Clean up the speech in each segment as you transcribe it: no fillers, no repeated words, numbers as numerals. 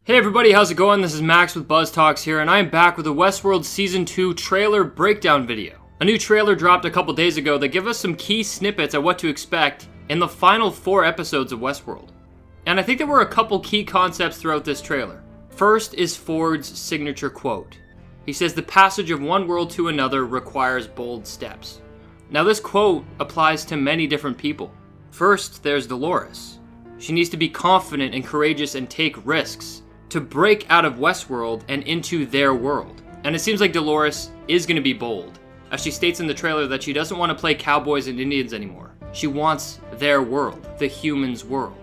Hey everybody, how's it going? This is Max with BuzzTox here, and I am back with a Westworld Season 2 trailer breakdown video. A new trailer dropped a couple days ago that give us some key snippets of what to expect in the final 4 episodes of Westworld. And I think there were a couple key concepts throughout this trailer. First is Ford's signature quote. He says, "The passage of one world to another requires bold steps." Now this quote applies to many different people. First, there's Dolores. She needs to be confident and courageous and take risks to break out of Westworld and into their world. And it seems like Dolores is going to be bold, as she states in the trailer that she doesn't want to play cowboys and Indians anymore. She wants their world, the humans' world.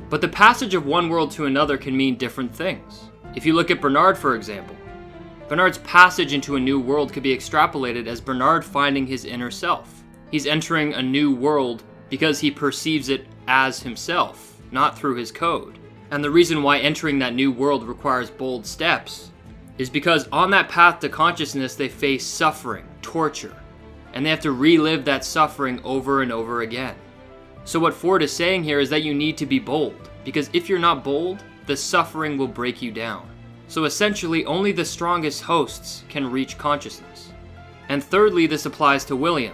But the passage of one world to another can mean different things. If you look at Bernard, for example, Bernard's passage into a new world could be extrapolated as Bernard finding his inner self. He's entering a new world because he perceives it as himself, not through his code. And the reason why entering that new world requires bold steps is because on that path to consciousness they face suffering, torture, and they have to relive that suffering over and over again. So what Ford is saying here is that you need to be bold, because if you're not bold, the suffering will break you down. So essentially, only the strongest hosts can reach consciousness. And thirdly, this applies to William.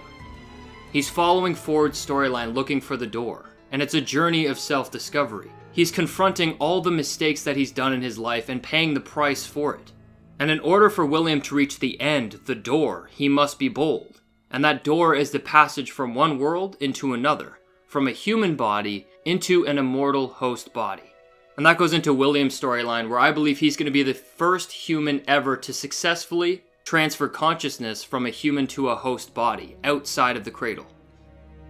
He's following Ford's storyline looking for the door, and it's a journey of self-discovery. He's confronting all the mistakes that he's done in his life and paying the price for it. And in order for William to reach the end, the door, he must be bold. And that door is the passage from one world into another, from a human body into an immortal host body. And that goes into William's storyline, where I believe he's going to be the first human ever to successfully transfer consciousness from a human to a host body outside of the cradle.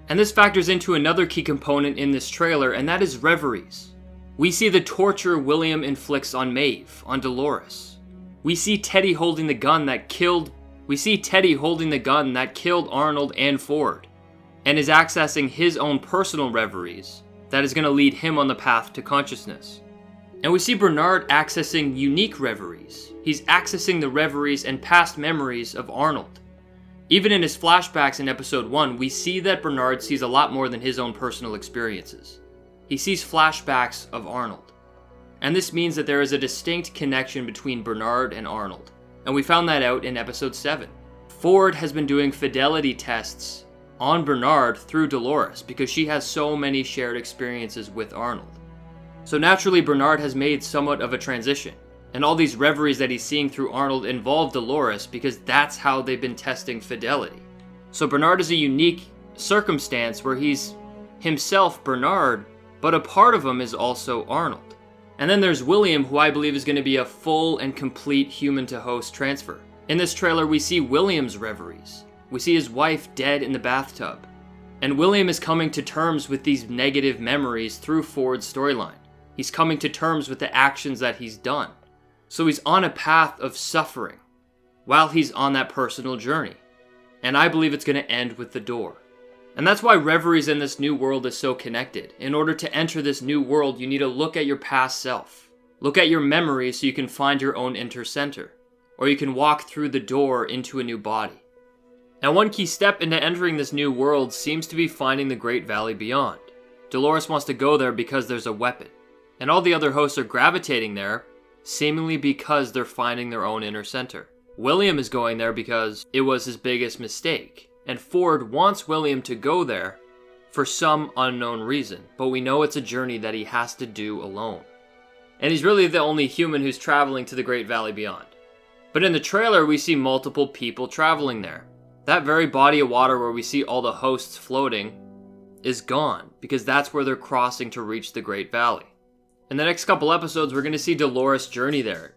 And this factors into another key component in this trailer, and that is reveries. We see the torture William inflicts on Maeve, on Dolores. We see Teddy holding the gun that killed Arnold and Ford, and is accessing his own personal reveries that is going to lead him on the path to consciousness. And we see Bernard accessing unique reveries. He's accessing the reveries and past memories of Arnold. Even in his flashbacks in episode 1, we see that Bernard sees a lot more than his own personal experiences. He sees flashbacks of Arnold. And this means that there is a distinct connection between Bernard and Arnold. And we found that out in episode 7. Ford has been doing fidelity tests on Bernard through Dolores because she has so many shared experiences with Arnold. So naturally, Bernard has made somewhat of a transition. And all these reveries that he's seeing through Arnold involve Dolores because that's how they've been testing fidelity. So Bernard is a unique circumstance where he's himself Bernard, but a part of him is also Arnold. And then there's William, who I believe is going to be a full and complete human-to-host transfer. In this trailer, we see William's reveries. We see his wife dead in the bathtub. And William is coming to terms with these negative memories through Ford's storyline. He's coming to terms with the actions that he's done. So he's on a path of suffering while he's on that personal journey. And I believe it's going to end with the door. And that's why reveries in this new world is so connected. In order to enter this new world, you need to look at your past self. Look at your memories so you can find your own inner center. Or you can walk through the door into a new body. And one key step into entering this new world seems to be finding the Great Valley Beyond. Dolores wants to go there because there's a weapon. And all the other hosts are gravitating there, seemingly because they're finding their own inner center. William is going there because it was his biggest mistake. And Ford wants William to go there for some unknown reason. But we know it's a journey that he has to do alone. And he's really the only human who's traveling to the Great Valley Beyond. But in the trailer, we see multiple people traveling there. That very body of water where we see all the hosts floating is gone, because that's where they're crossing to reach the Great Valley. In the next couple episodes, we're going to see Dolores journey there.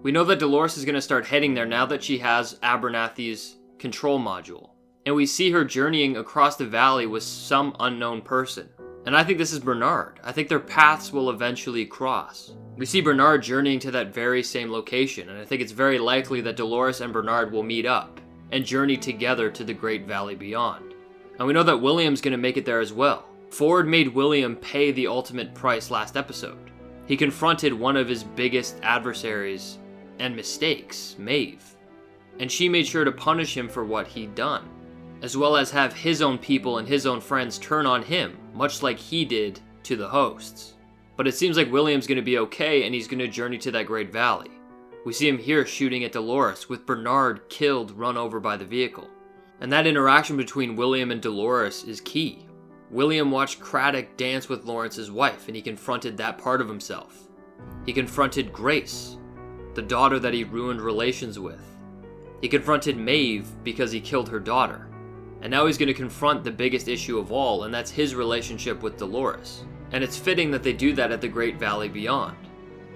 We know that Dolores is going to start heading there now that she has Abernathy's control module. And we see her journeying across the valley with some unknown person. And I think this is Bernard. I think their paths will eventually cross. We see Bernard journeying to that very same location, and I think it's very likely that Dolores and Bernard will meet up and journey together to the Great Valley Beyond. And we know that William's going to make it there as well. Ford made William pay the ultimate price last episode. He confronted one of his biggest adversaries and mistakes, Maeve. And she made sure to punish him for what he'd done, as well as have his own people and his own friends turn on him, much like he did to the hosts. But it seems like William's going to be okay and he's going to journey to that Great Valley. We see him here shooting at Dolores, with Bernard killed, run over by the vehicle. And that interaction between William and Dolores is key. William watched Craddock dance with Lawrence's wife, and he confronted that part of himself. He confronted Grace, the daughter that he ruined relations with. He confronted Maeve because he killed her daughter. And now he's going to confront the biggest issue of all, and that's his relationship with Dolores. And it's fitting that they do that at the Great Valley Beyond.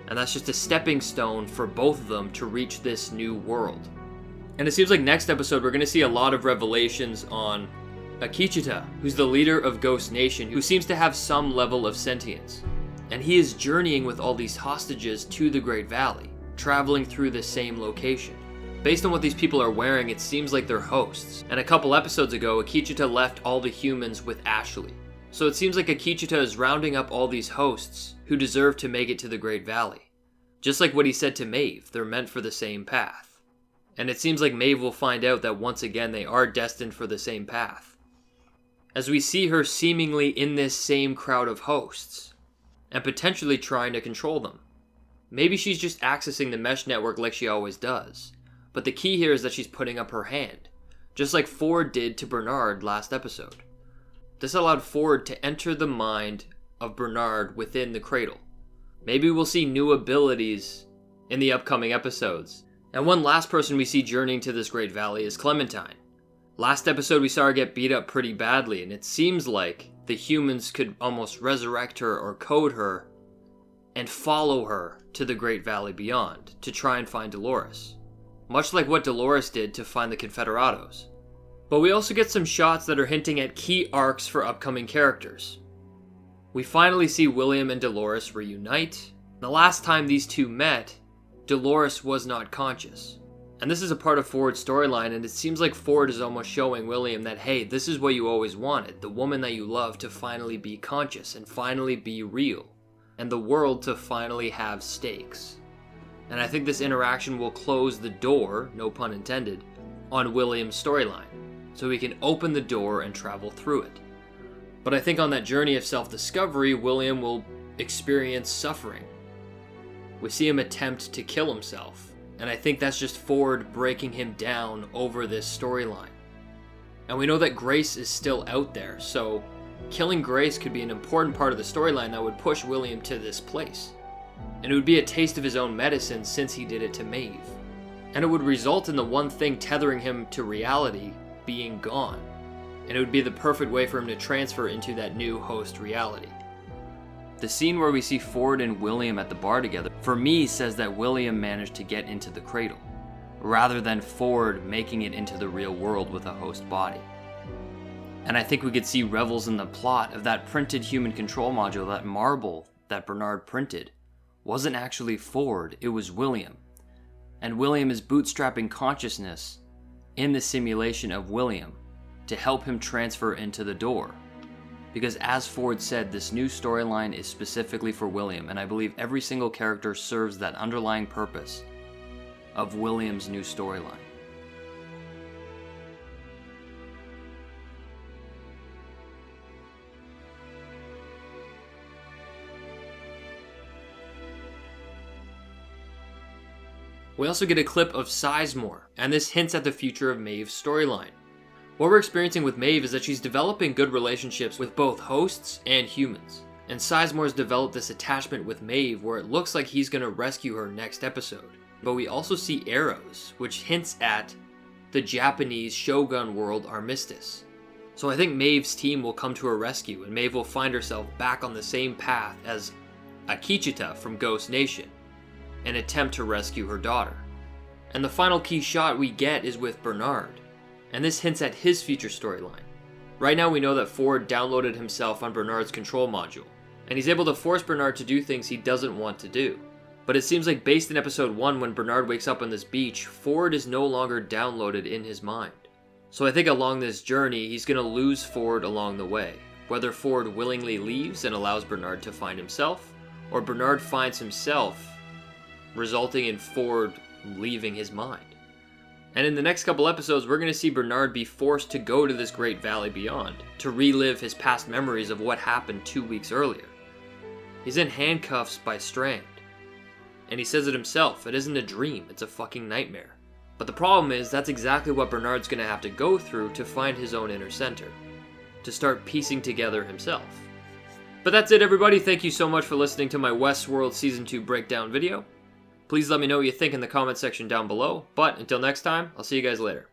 And that's just a stepping stone for both of them to reach this new world. And it seems like next episode we're going to see a lot of revelations on Akichita, who's the leader of Ghost Nation, who seems to have some level of sentience. And he is journeying with all these hostages to the Great Valley, traveling through the same location. Based on what these people are wearing, it seems like they're hosts. And a couple episodes ago, Akichita left all the humans with Ashley. So it seems like Akichita is rounding up all these hosts who deserve to make it to the Great Valley. Just like what he said to Maeve, they're meant for the same path. And it seems like Maeve will find out that once again they are destined for the same path. As we see her seemingly in this same crowd of hosts, and potentially trying to control them. Maybe she's just accessing the mesh network like she always does. But the key here is that she's putting up her hand, just like Ford did to Bernard last episode. This allowed Ford to enter the mind of Bernard within the cradle. Maybe we'll see new abilities in the upcoming episodes. And one last person we see journeying to this Great Valley is Clementine. Last episode we saw her get beat up pretty badly, and it seems like the humans could almost resurrect her or code her and follow her to the Great Valley Beyond to try and find Dolores. Much like what Dolores did to find the Confederados. But we also get some shots that are hinting at key arcs for upcoming characters. We finally see William and Dolores reunite. The last time these two met, Dolores was not conscious. And this is a part of Ford's storyline, and it seems like Ford is almost showing William that, hey, this is what you always wanted, the woman that you love to finally be conscious and finally be real, and the world to finally have stakes. And I think this interaction will close the door, no pun intended, on William's storyline, so he can open the door and travel through it. But I think on that journey of self-discovery, William will experience suffering. We see him attempt to kill himself, and I think that's just Ford breaking him down over this storyline. And we know that Grace is still out there, so killing Grace could be an important part of the storyline that would push William to this place. And it would be a taste of his own medicine since he did it to Maeve. And it would result in the one thing tethering him to reality being gone. And it would be the perfect way for him to transfer into that new host reality. The scene where we see Ford and William at the bar together, for me, says that William managed to get into the cradle, rather than Ford making it into the real world with a host body. And I think we could see revels in the plot of that printed human control module, that marble that Bernard printed, wasn't actually Ford, it was William. And William is bootstrapping consciousness in the simulation of William to help him transfer into the door. Because as Ford said, this new storyline is specifically for William, and I believe every single character serves that underlying purpose of William's new storyline. We also get a clip of Sizemore, and this hints at the future of Maeve's storyline. What we're experiencing with Maeve is that she's developing good relationships with both hosts and humans. And Sizemore's developed this attachment with Maeve where it looks like he's going to rescue her next episode. But we also see arrows, which hints at the Japanese Shogun world armistice. So I think Maeve's team will come to her rescue, and Maeve will find herself back on the same path as Akichita from Ghost Nation, and attempt to rescue her daughter. And the final key shot we get is with Bernard, and this hints at his future storyline. Right now we know that Ford downloaded himself on Bernard's control module, and he's able to force Bernard to do things he doesn't want to do. But it seems like based in episode 1 when Bernard wakes up on this beach, Ford is no longer downloaded in his mind. So I think along this journey he's going to lose Ford along the way, whether Ford willingly leaves and allows Bernard to find himself, or Bernard finds himself, resulting in Ford leaving his mind. And in the next couple episodes, we're going to see Bernard be forced to go to this Great Valley Beyond to relive his past memories of what happened 2 weeks earlier. He's in handcuffs by Strand. And he says it himself, it isn't a dream, it's a fucking nightmare. But the problem is, that's exactly what Bernard's gonna have to go through to find his own inner center. To start piecing together himself. But that's it, everybody. Thank you so much for listening to my Westworld Season 2 breakdown video. Please let me know what you think in the comment section down below. But until next time, I'll see you guys later.